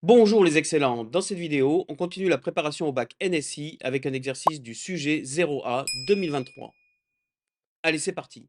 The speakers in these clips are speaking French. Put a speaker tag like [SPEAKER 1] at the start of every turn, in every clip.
[SPEAKER 1] Bonjour les excellents, dans cette vidéo, on continue la préparation au bac NSI avec un exercice du sujet 0A 2023. Allez, c'est parti.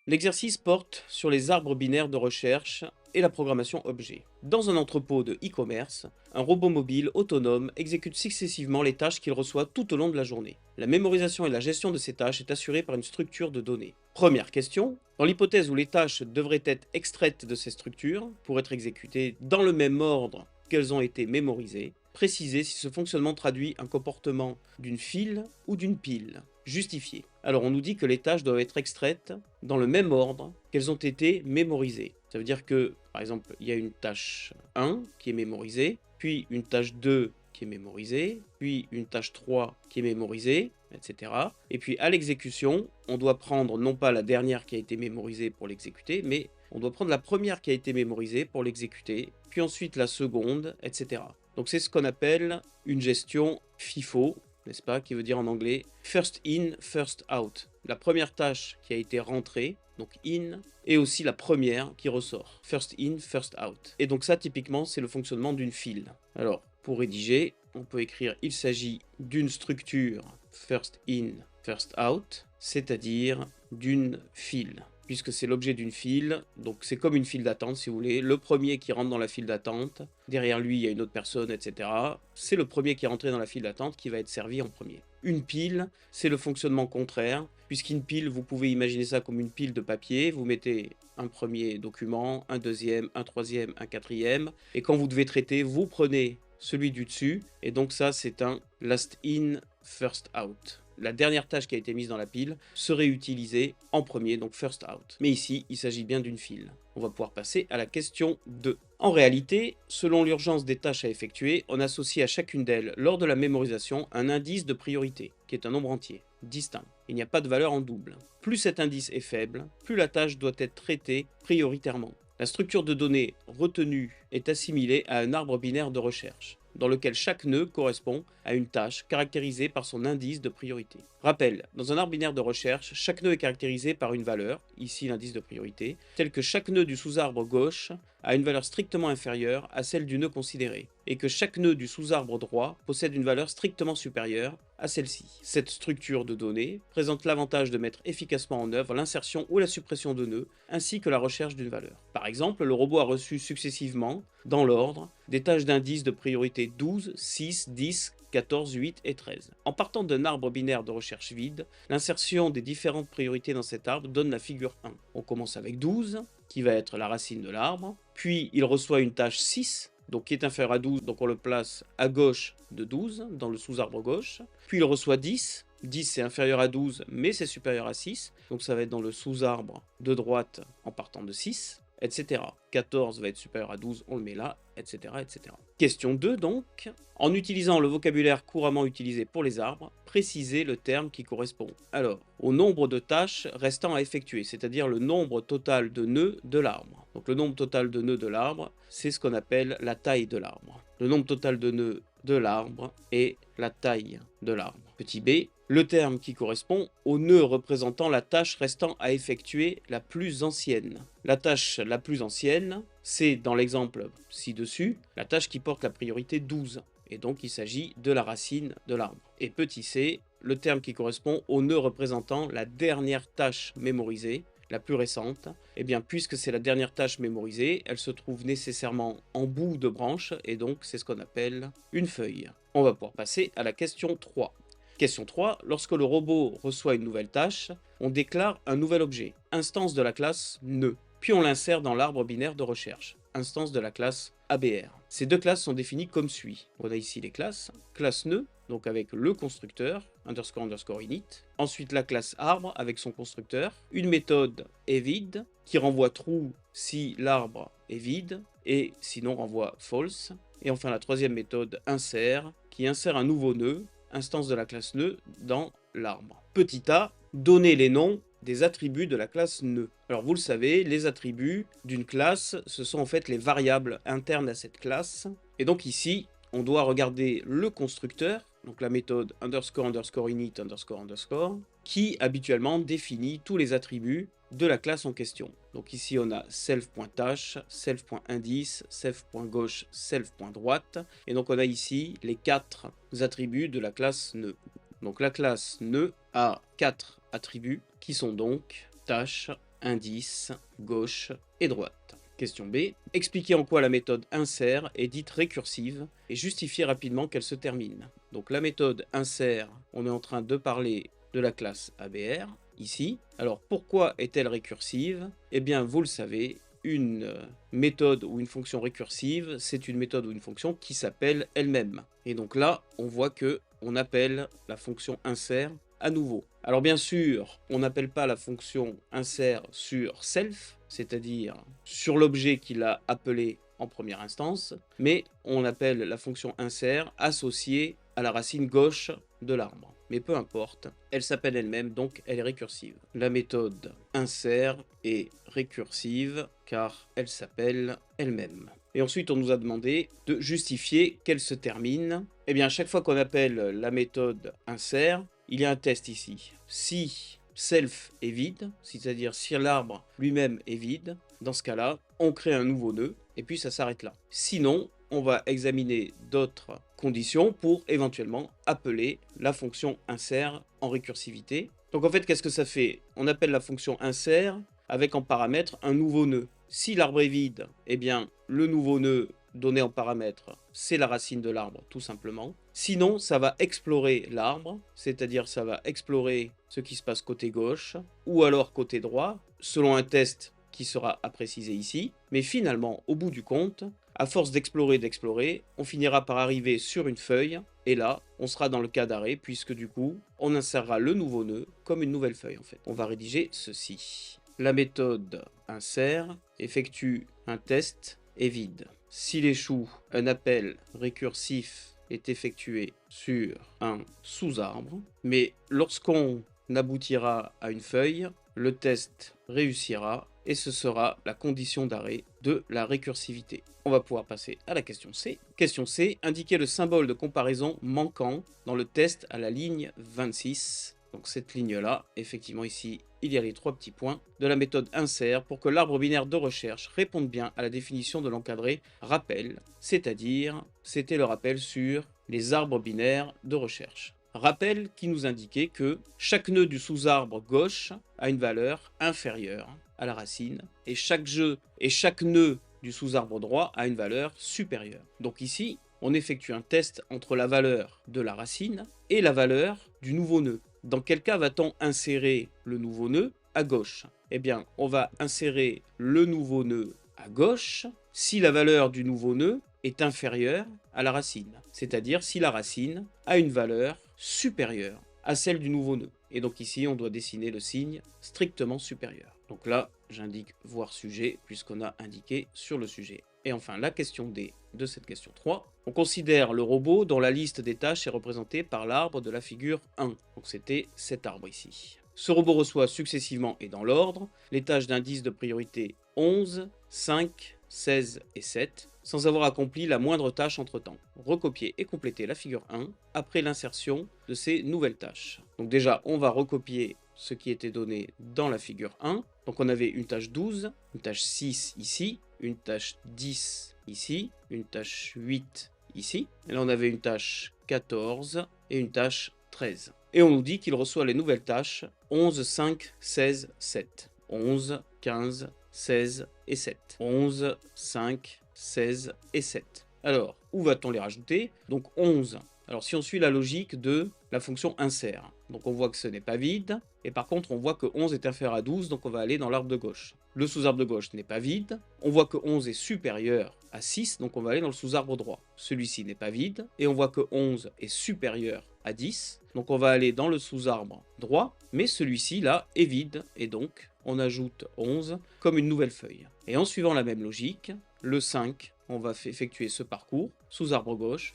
[SPEAKER 1] L'exercice porte sur les arbres binaires de recherche et la programmation objet. Dans un entrepôt de e-commerce, un robot mobile autonome exécute successivement les tâches qu'il reçoit tout au long de la journée. La mémorisation et la gestion de ces tâches est assurée par une structure de données. Première question, dans l'hypothèse où les tâches devraient être extraites de ces structures pour être exécutées dans le même ordre qu'elles ont été mémorisées, précisez si ce fonctionnement traduit un comportement d'une file ou d'une pile. Justifié. Alors on nous dit que les tâches doivent être extraites dans le même ordre qu'elles ont été mémorisées. Ça veut dire que, par exemple, il y a une tâche 1 qui est mémorisée, puis une tâche 2 qui est mémorisée, puis une tâche 3 qui est mémorisée, etc. Et puis à l'exécution, on doit prendre non pas la dernière qui a été mémorisée pour l'exécuter, mais on doit prendre la première qui a été mémorisée pour l'exécuter, puis ensuite la seconde, etc. Donc c'est ce qu'on appelle une gestion FIFO, n'est-ce pas, qui veut dire en anglais first in, first out. La première tâche qui a été rentrée, donc in, et aussi la première qui ressort, first in, first out. Et donc ça, typiquement, c'est le fonctionnement d'une file. Alors, pour rédiger, on peut écrire il s'agit d'une structure first in, first out, c'est-à-dire d'une file, puisque c'est l'objet d'une file, donc c'est comme une file d'attente si vous voulez, le premier qui rentre dans la file d'attente, derrière lui il y a une autre personne, etc. C'est le premier qui est rentré dans la file d'attente qui va être servi en premier. Une pile, c'est le fonctionnement contraire, puisqu'une pile, vous pouvez imaginer ça comme une pile de papier, vous mettez un premier document, un deuxième, un troisième, un quatrième, et quand vous devez traiter, vous prenez celui du dessus, et donc ça c'est un last in, first out. La dernière tâche qui a été mise dans la pile serait utilisée en premier, donc first out. Mais ici, il s'agit bien d'une file. On va pouvoir passer à la question 2. En réalité, selon l'urgence des tâches à effectuer, on associe à chacune d'elles, lors de la mémorisation, un indice de priorité, qui est un nombre entier, distinct. Il n'y a pas de valeur en double. Plus cet indice est faible, plus la tâche doit être traitée prioritairement. La structure de données retenue est assimilée à un arbre binaire de recherche, dans lequel chaque nœud correspond à une tâche caractérisée par son indice de priorité. Rappel, dans un arbre binaire de recherche, chaque nœud est caractérisé par une valeur, ici l'indice de priorité, tel que chaque nœud du sous-arbre gauche a une valeur strictement inférieure à celle du nœud considéré, et que chaque nœud du sous-arbre droit possède une valeur strictement supérieure à celle-ci. Cette structure de données présente l'avantage de mettre efficacement en œuvre l'insertion ou la suppression de nœuds, ainsi que la recherche d'une valeur. Par exemple, le robot a reçu successivement, dans l'ordre, des tâches d'indice de priorité 12, 6, 10, 14, 8 et 13. En partant d'un arbre binaire de recherche vide, l'insertion des différentes priorités dans cet arbre donne la figure 1. On commence avec 12, qui va être la racine de l'arbre, puis il reçoit une tâche 6, donc qui est inférieur à 12, donc on le place à gauche de 12, dans le sous-arbre gauche, puis il reçoit 10, 10 c'est inférieur à 12, mais c'est supérieur à 6, donc ça va être dans le sous-arbre de droite en partant de 6, etc. 14 va être supérieur à 12, on le met là, etc. etc. Question 2 donc. En utilisant le vocabulaire couramment utilisé pour les arbres, précisez le terme qui correspond alors au nombre de tâches restant à effectuer, c'est-à-dire le nombre total de nœuds de l'arbre. Donc le nombre total de nœuds de l'arbre, c'est ce qu'on appelle la taille de l'arbre. Le nombre total de nœuds de l'arbre est la taille de l'arbre. Petit b, le terme qui correspond au nœud représentant la tâche restant à effectuer la plus ancienne. La tâche la plus ancienne, c'est dans l'exemple ci-dessus, la tâche qui porte la priorité 12. Et donc il s'agit de la racine de l'arbre. Et petit c, le terme qui correspond au nœud représentant la dernière tâche mémorisée, la plus récente, et bien puisque c'est la dernière tâche mémorisée, elle se trouve nécessairement en bout de branche, et donc c'est ce qu'on appelle une feuille. On va pouvoir passer à la question 3. Question 3, lorsque le robot reçoit une nouvelle tâche, on déclare un nouvel objet, instance de la classe nœud, puis on l'insère dans l'arbre binaire de recherche, instance de la classe ABR. Ces deux classes sont définies comme suit. On a ici les classes, classe nœud, donc avec le constructeur, underscore underscore init, ensuite la classe arbre avec son constructeur, une méthode est vide, qui renvoie true si l'arbre est vide, et sinon renvoie false, et enfin la troisième méthode insert, qui insère un nouveau nœud, instance de la classe nœud, dans l'arbre. Petit a, donner les noms des attributs de la classe nœud. Alors vous le savez, les attributs d'une classe, ce sont en fait les variables internes à cette classe, et donc ici, on doit regarder le constructeur, donc la méthode underscore underscore init underscore underscore, qui habituellement définit tous les attributs de la classe en question. Donc ici on a self.tâche, self.indice, self.gauche, self.droite, et donc on a ici les 4 attributs de la classe nœud. Donc la classe nœud a 4 attributs qui sont donc tâche, indice, gauche et droite. Question B. Expliquez en quoi la méthode insert est dite récursive et justifiez rapidement qu'elle se termine. Donc la méthode insert, on est en train de parler de la classe ABR, ici. Alors pourquoi est-elle récursive? Eh bien vous le savez, une méthode ou une fonction récursive, c'est une méthode ou une fonction qui s'appelle elle-même. Et donc là, on voit que on appelle la fonction insert à nouveau. Alors bien sûr, on n'appelle pas la fonction insert sur self, c'est-à-dire sur l'objet qu'il a appelé en première instance, mais on appelle la fonction insert associée à la racine gauche de l'arbre. Mais peu importe, elle s'appelle elle-même, donc elle est récursive. La méthode insert est récursive car elle s'appelle elle-même. Et ensuite, on nous a demandé de justifier qu'elle se termine. Eh bien, à chaque fois qu'on appelle la méthode insert, il y a un test ici. Si self est vide, c'est-à-dire si l'arbre lui-même est vide, dans ce cas-là, on crée un nouveau nœud et puis ça s'arrête là. Sinon, on va examiner d'autres conditions pour éventuellement appeler la fonction insert en récursivité. Donc en fait, qu'est-ce que ça fait? On appelle la fonction insert avec en paramètre un nouveau nœud. Si l'arbre est vide, eh bien le nouveau nœud donné en paramètre, c'est la racine de l'arbre tout simplement. Sinon, ça va explorer l'arbre, c'est-à-dire ça va explorer ce qui se passe côté gauche ou alors côté droit, selon un test qui sera à préciser ici. Mais finalement, au bout du compte, à force d'explorer, on finira par arriver sur une feuille, et là, on sera dans le cas d'arrêt, puisque du coup, on insérera le nouveau nœud comme une nouvelle feuille en fait. On va rédiger ceci. La méthode insert effectue un test et vide. S'il échoue, un appel récursif est effectué sur un sous-arbre, mais lorsqu'on aboutira à une feuille, le test réussira et ce sera la condition d'arrêt de la récursivité. On va pouvoir passer à la question C. Question C, indiquer le symbole de comparaison manquant dans le test à la ligne 26. Donc cette ligne-là, effectivement ici, il y a les 3 petits points de la méthode insert pour que l'arbre binaire de recherche réponde bien à la définition de l'encadré rappel, c'est-à-dire c'était le rappel sur les arbres binaires de recherche. Rappel qui nous indiquait que chaque nœud du sous-arbre gauche a une valeur inférieure à la racine et chaque nœud du sous-arbre droit a une valeur supérieure. Donc ici, on effectue un test entre la valeur de la racine et la valeur du nouveau nœud. Dans quel cas va-t-on insérer le nouveau nœud à gauche? Eh bien, on va insérer le nouveau nœud à gauche si la valeur du nouveau nœud est inférieure à la racine. C'est-à-dire si la racine a une valeur supérieure à celle du nouveau nœud. Et donc ici, on doit dessiner le signe strictement supérieur. Donc là, j'indique voir sujet puisqu'on a indiqué sur le sujet. Et enfin, la question D de cette question 3. On considère le robot dont la liste des tâches est représentée par l'arbre de la figure 1. Donc c'était cet arbre ici. Ce robot reçoit successivement et dans l'ordre les tâches d'indice de priorité 11, 5, 16 et 7, sans avoir accompli la moindre tâche entre-temps. Recopier et compléter la figure 1 après l'insertion de ces nouvelles tâches. Donc déjà, on va recopier ce qui était donné dans la figure 1. Donc on avait une tâche 12, une tâche 6 ici, une tâche 10 ici, une tâche 8 ici. Et là on avait une tâche 14 et une tâche 13. Et on nous dit qu'il reçoit les nouvelles tâches 11, 5, 16, 7. 11, 15, 16 et 7. 11, 5, 16 et 7. Alors, où va-t-on les rajouter? Donc 11. Alors si on suit la logique de la fonction insert, donc on voit que ce n'est pas vide, et par contre on voit que 11 est inférieur à 12, donc on va aller dans l'arbre de gauche. Le sous-arbre de gauche n'est pas vide, on voit que 11 est supérieur à 6, donc on va aller dans le sous-arbre droit. Celui-ci n'est pas vide, et on voit que 11 est supérieur à 10, donc on va aller dans le sous-arbre droit, mais celui-ci là est vide, et donc on ajoute 11 comme une nouvelle feuille. Et en suivant la même logique, le 5, on va effectuer ce parcours, sous-arbre gauche,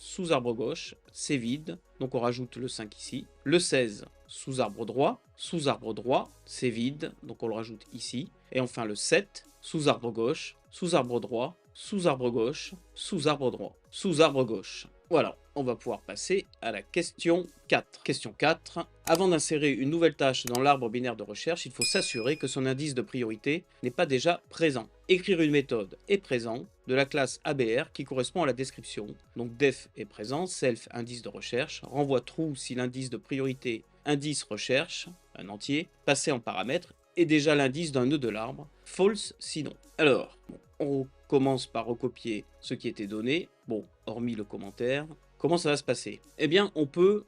[SPEAKER 1] c'est vide, donc on rajoute le 5 ici. Le 16, sous-arbre droit, c'est vide, donc on le rajoute ici. Et enfin le 7, sous-arbre gauche, sous-arbre droit, sous-arbre gauche, sous-arbre droit, sous-arbre gauche. Voilà. on va pouvoir passer à la question 4. Question 4. Avant d'insérer une nouvelle tâche dans l'arbre binaire de recherche, il faut s'assurer que son indice de priorité n'est pas déjà présent. Écrire une méthode est présent de la classe ABR qui correspond à la description. Donc def est présent, self indice de recherche, renvoie true si l'indice de priorité indice recherche, un entier, passé en paramètre, est déjà l'indice d'un nœud de l'arbre, false sinon. Alors, on commence par recopier ce qui était donné, bon, hormis le commentaire. Comment ça va se passer? Eh bien, on peut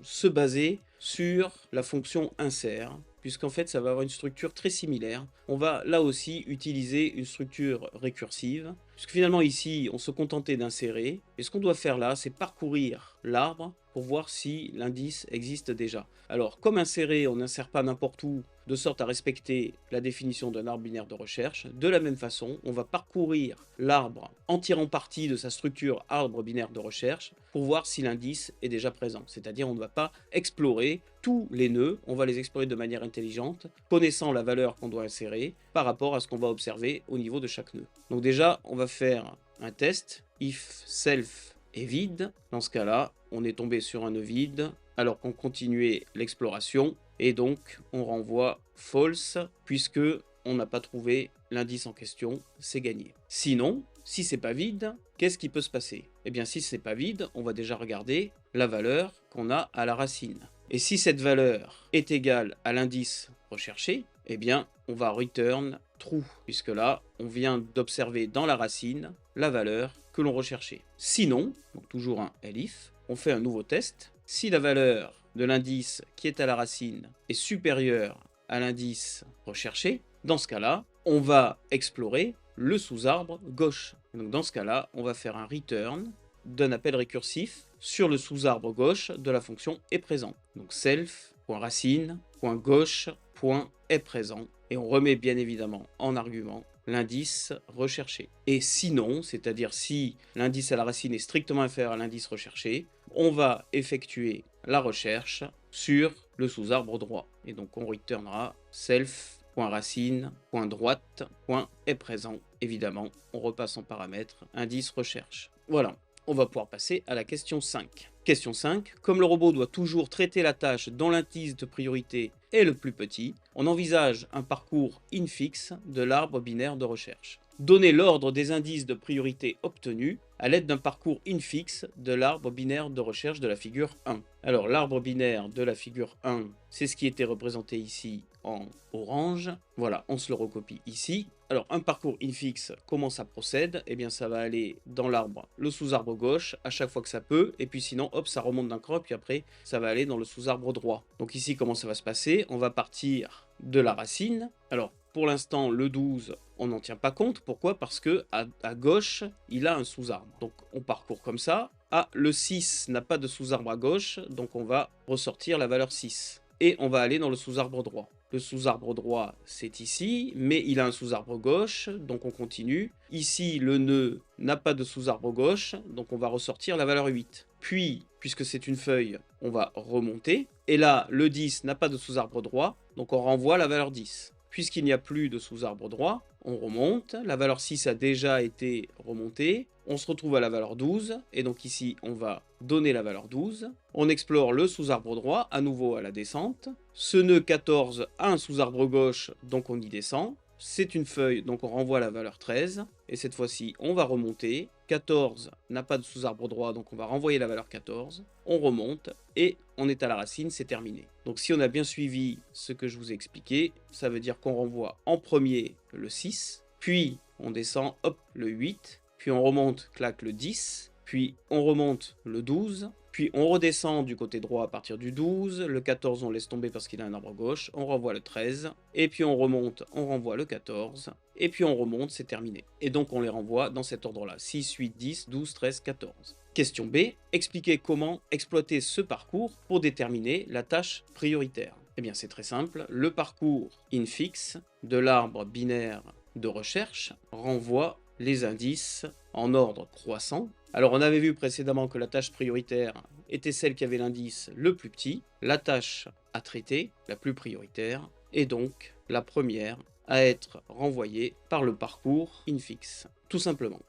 [SPEAKER 1] se baser sur la fonction insert, puisqu'en fait, ça va avoir une structure très similaire. On va là aussi utiliser une structure récursive, puisque finalement ici, on se contentait d'insérer, et ce qu'on doit faire là, c'est parcourir l'arbre pour voir si l'indice existe déjà. Alors, comme insérer, on n'insère pas n'importe où, de sorte à respecter la définition d'un arbre binaire de recherche. De la même façon, on va parcourir l'arbre en tirant parti de sa structure arbre binaire de recherche pour voir si l'indice est déjà présent. C'est-à-dire on ne va pas explorer tous les nœuds, on va les explorer de manière intelligente, connaissant la valeur qu'on doit insérer par rapport à ce qu'on va observer au niveau de chaque nœud. Donc déjà, on va faire un test, if self est vide. Dans ce cas-là, on est tombé sur un nœud vide alors qu'on continuait l'exploration. Et donc, on renvoie false, puisque on n'a pas trouvé l'indice en question, c'est gagné. Sinon, si c'est pas vide, qu'est-ce qui peut se passer? Eh bien, si c'est pas vide, on va déjà regarder la valeur qu'on a à la racine. Et si cette valeur est égale à l'indice recherché, eh bien, on va return true, puisque là, on vient d'observer dans la racine la valeur que l'on recherchait. Sinon, donc toujours un elif, on fait un nouveau test. Si la valeur de l'indice qui est à la racine est supérieur à l'indice recherché, dans ce cas-là, on va explorer le sous-arbre gauche. Donc dans ce cas-là, on va faire un return d'un appel récursif sur le sous-arbre gauche de la fonction est présent. Donc self.racine.gauche.est présent et on remet bien évidemment en argument l'indice recherché. Et sinon, c'est-à-dire si l'indice à la racine est strictement inférieur à l'indice recherché, on va effectuer la recherche sur le sous-arbre droit. Et donc on returnera self.racine.droite.est présent. Évidemment, on repasse en paramètre indice recherche. Voilà, on va pouvoir passer à la question 5. Question 5. Comme le robot doit toujours traiter la tâche dont l'indice de priorité est le plus petit, on envisage un parcours infix de l'arbre binaire de recherche. Donner l'ordre des indices de priorité obtenus à l'aide d'un parcours infix de l'arbre binaire de recherche de la figure 1. Alors l'arbre binaire de la figure 1, c'est ce qui était représenté ici en orange. Voilà, on se le recopie ici. Alors un parcours infix, comment ça procède? Eh bien ça va aller dans l'arbre, le sous-arbre gauche, à chaque fois que ça peut, et puis sinon, hop, ça remonte d'un cran, puis après, ça va aller dans le sous-arbre droit. Donc ici, comment ça va se passer? On va partir de la racine. Alors, pour l'instant, le 12, on n'en tient pas compte. Pourquoi? Parce que à gauche, il a un sous-arbre. Donc on parcourt comme ça. Ah, le 6 n'a pas de sous-arbre à gauche, donc on va ressortir la valeur 6. Et on va aller dans le sous-arbre droit. Le sous-arbre droit, c'est ici, mais il a un sous-arbre gauche, donc on continue. Ici, le nœud n'a pas de sous-arbre gauche, donc on va ressortir la valeur 8. Puis, puisque c'est une feuille, on va remonter. Et là, le 10 n'a pas de sous-arbre droit, donc on renvoie la valeur 10. Puisqu'il n'y a plus de sous-arbre droit, on remonte. La valeur 6 a déjà été remontée. On se retrouve à la valeur 12. Et donc ici, on va donner la valeur 12. On explore le sous-arbre droit, à nouveau à la descente. Ce nœud 14 a un sous-arbre gauche, donc on y descend. C'est une feuille, donc on renvoie la valeur 13. Et cette fois-ci, on va remonter. 14 n'a pas de sous-arbre droit, donc on va renvoyer la valeur 14. On remonte et on est à la racine, c'est terminé. Donc si on a bien suivi ce que je vous ai expliqué, ça veut dire qu'on renvoie en premier le 6, puis on descend, hop, le 8, puis on remonte, clac, le 10, puis on remonte le 12, puis on redescend du côté droit à partir du 12, le 14 on laisse tomber parce qu'il a un arbre gauche, on renvoie le 13, et puis on remonte, on renvoie le 14, et puis on remonte, c'est terminé. Et donc on les renvoie dans cet ordre-là, 6, 8, 10, 12, 13, 14. Question B, expliquez comment exploiter ce parcours pour déterminer la tâche prioritaire. Eh bien c'est très simple, le parcours infix de l'arbre binaire de recherche renvoie les indices en ordre croissant. Alors on avait vu précédemment que la tâche prioritaire était celle qui avait l'indice le plus petit, la tâche à traiter, la plus prioritaire, et donc la première à être renvoyée par le parcours infix, tout simplement.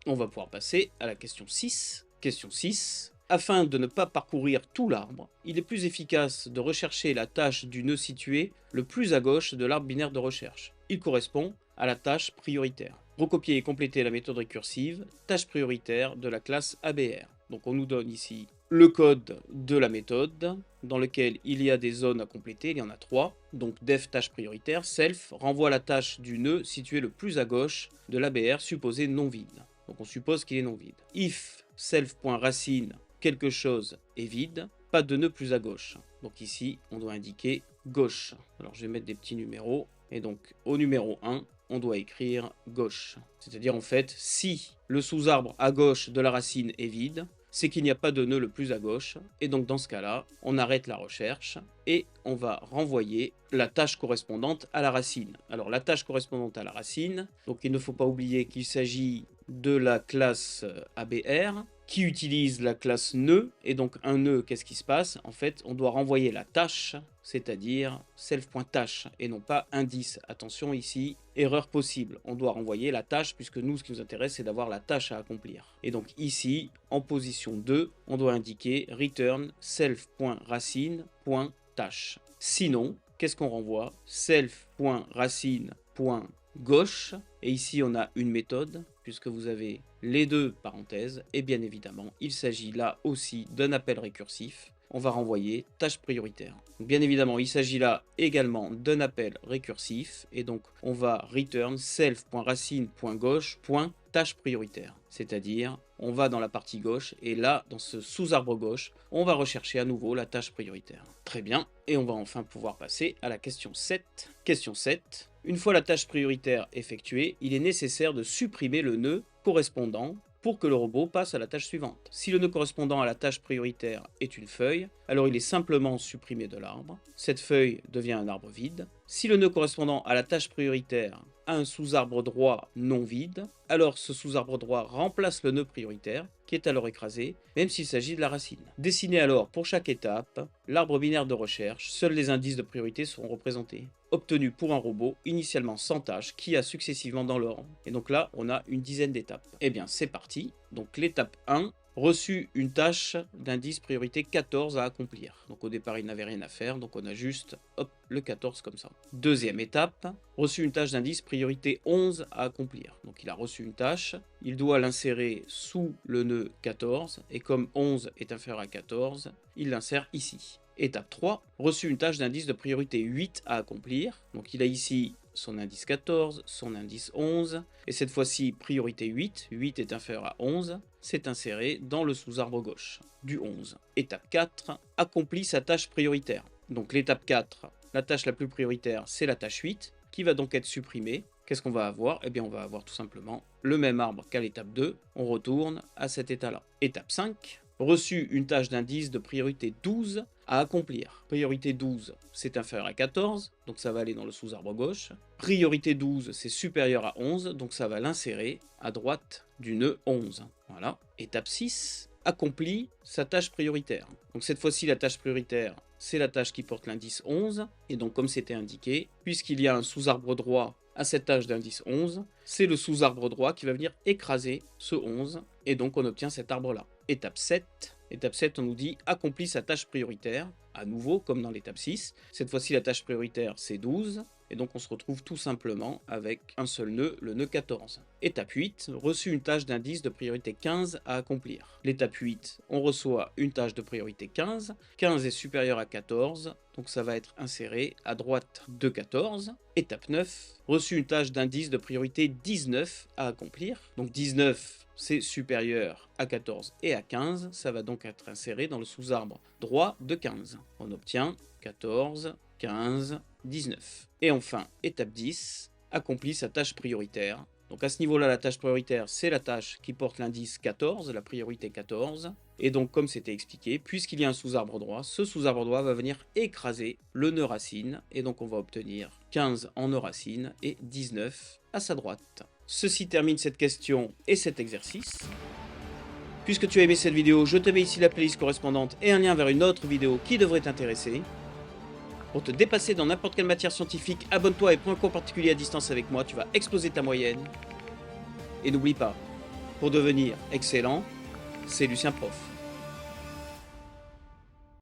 [SPEAKER 1] On va pouvoir passer à la question 6. Question 6. Afin de ne pas parcourir tout l'arbre, il est plus efficace de rechercher la tâche du nœud situé le plus à gauche de l'arbre binaire de recherche. Il correspond à la tâche prioritaire. Recopier et compléter la méthode récursive, tâche prioritaire de la classe ABR. Donc on nous donne ici le code de la méthode dans lequel il y a des zones à compléter, il y en a 3. Donc def tâche prioritaire, self renvoie la tâche du nœud situé le plus à gauche de l'ABR supposé non vide. Donc on suppose qu'il est non vide. If self.racine quelque chose est vide, pas de nœud plus à gauche. Donc ici on doit indiquer gauche. Alors je vais mettre des petits numéros et donc au numéro 1 on doit écrire gauche. C'est-à-dire en fait si le sous-arbre à gauche de la racine est vide, c'est qu'il n'y a pas de nœud le plus à gauche, et donc dans ce cas-là, on arrête la recherche, et on va renvoyer la tâche correspondante à la racine. Alors la tâche correspondante à la racine, donc il ne faut pas oublier qu'il s'agit de la classe ABR, qui utilise la classe nœud, et donc un nœud, qu'est-ce qui se passe? En fait, on doit renvoyer la tâche, c'est-à-dire self.tâche, et non pas indice. Attention ici, erreur possible. On doit renvoyer la tâche, puisque nous, ce qui nous intéresse, c'est d'avoir la tâche à accomplir. Et donc ici, en position 2, on doit indiquer return self.racine.tâche. Sinon, qu'est-ce qu'on renvoie? Self.racine.gauche, et ici on a une méthode, puisque vous avez les deux parenthèses, et bien évidemment, il s'agit là aussi d'un appel récursif. On va renvoyer tâche prioritaire. Donc bien évidemment, il s'agit là également d'un appel récursif, et donc on va return self.racine.gauche.tâche prioritaire. C'est-à-dire, on va dans la partie gauche, et là, dans ce sous-arbre gauche, on va rechercher à nouveau la tâche prioritaire. Très bien, et on va enfin pouvoir passer à la question 7. Question 7. Une fois la tâche prioritaire effectuée, il est nécessaire de supprimer le nœud correspondant pour que le robot passe à la tâche suivante. Si le nœud correspondant à la tâche prioritaire est une feuille, alors il est simplement supprimé de l'arbre. Cette feuille devient un arbre vide. Si le nœud correspondant à la tâche prioritaire a un sous-arbre droit non vide, alors ce sous-arbre droit remplace le nœud prioritaire, qui est alors écrasé, même s'il s'agit de la racine. Dessinez alors pour chaque étape l'arbre binaire de recherche, seuls les indices de priorité seront représentés, obtenus pour un robot initialement sans tâche qui a successivement dans l'ordre. Et donc là, on a une dizaine d'étapes. Eh bien, c'est parti. Donc l'étape 1, reçu une tâche d'indice priorité 14 à accomplir. Donc au départ, il n'avait rien à faire, donc on a juste hop, le 14 comme ça. Deuxième étape, reçu une tâche d'indice priorité 11 à accomplir. Donc il a reçu une tâche, il doit l'insérer sous le nœud 14, et comme 11 est inférieur à 14, il l'insère ici. Étape 3, reçu une tâche d'indice de priorité 8 à accomplir. Donc il a ici son indice 14, son indice 11, et cette fois-ci priorité 8, 8 est inférieur à 11, c'est inséré dans le sous-arbre gauche du 11. Étape 4, accomplit sa tâche prioritaire. Donc l'étape 4, la tâche la plus prioritaire, c'est la tâche 8, qui va donc être supprimée. Qu'est-ce qu'on va avoir? Eh bien on va avoir tout simplement le même arbre qu'à l'étape 2, on retourne à cet état-là. Étape 5, reçu une tâche d'indice de priorité 12 à accomplir. Priorité 12, c'est inférieur à 14, donc ça va aller dans le sous-arbre gauche. Priorité 12, c'est supérieur à 11, donc ça va l'insérer à droite du nœud 11. Voilà. Étape 6, accomplit sa tâche prioritaire. Donc cette fois-ci, la tâche prioritaire, c'est la tâche qui porte l'indice 11, et donc comme c'était indiqué, puisqu'il y a un sous-arbre droit à cette tâche d'indice 11, c'est le sous-arbre droit qui va venir écraser ce 11, et donc on obtient cet arbre-là. Étape 7. Étape 7, on nous dit accomplit sa tâche prioritaire, à nouveau comme dans l'étape 6. Cette fois-ci, la tâche prioritaire, c'est 12, et donc on se retrouve tout simplement avec un seul nœud, le nœud 14. Étape 8, reçu une tâche d'indice de priorité 15 à accomplir. L'étape 8, on reçoit une tâche de priorité 15, 15 est supérieur à 14, donc ça va être inséré à droite de 14. Étape 9, reçu une tâche d'indice de priorité 19 à accomplir, donc 19 c'est supérieur à 14 et à 15, ça va donc être inséré dans le sous-arbre droit de 15. On obtient 14, 15, 19. Et enfin, étape 10, accomplit sa tâche prioritaire. Donc à ce niveau-là, la tâche prioritaire, c'est la tâche qui porte l'indice 14, la priorité 14. Et donc, comme c'était expliqué, puisqu'il y a un sous-arbre droit, ce sous-arbre droit va venir écraser le nœud racine. Et donc, on va obtenir 15 en nœud racine et 19 à sa droite. Ceci termine cette question et cet exercice. Puisque tu as aimé cette vidéo, je te mets ici la playlist correspondante et un lien vers une autre vidéo qui devrait t'intéresser. Pour te dépasser dans n'importe quelle matière scientifique, abonne-toi et prends un cours particulier à distance avec moi, tu vas exploser ta moyenne. Et n'oublie pas, pour devenir excellent, c'est Lucien Prof.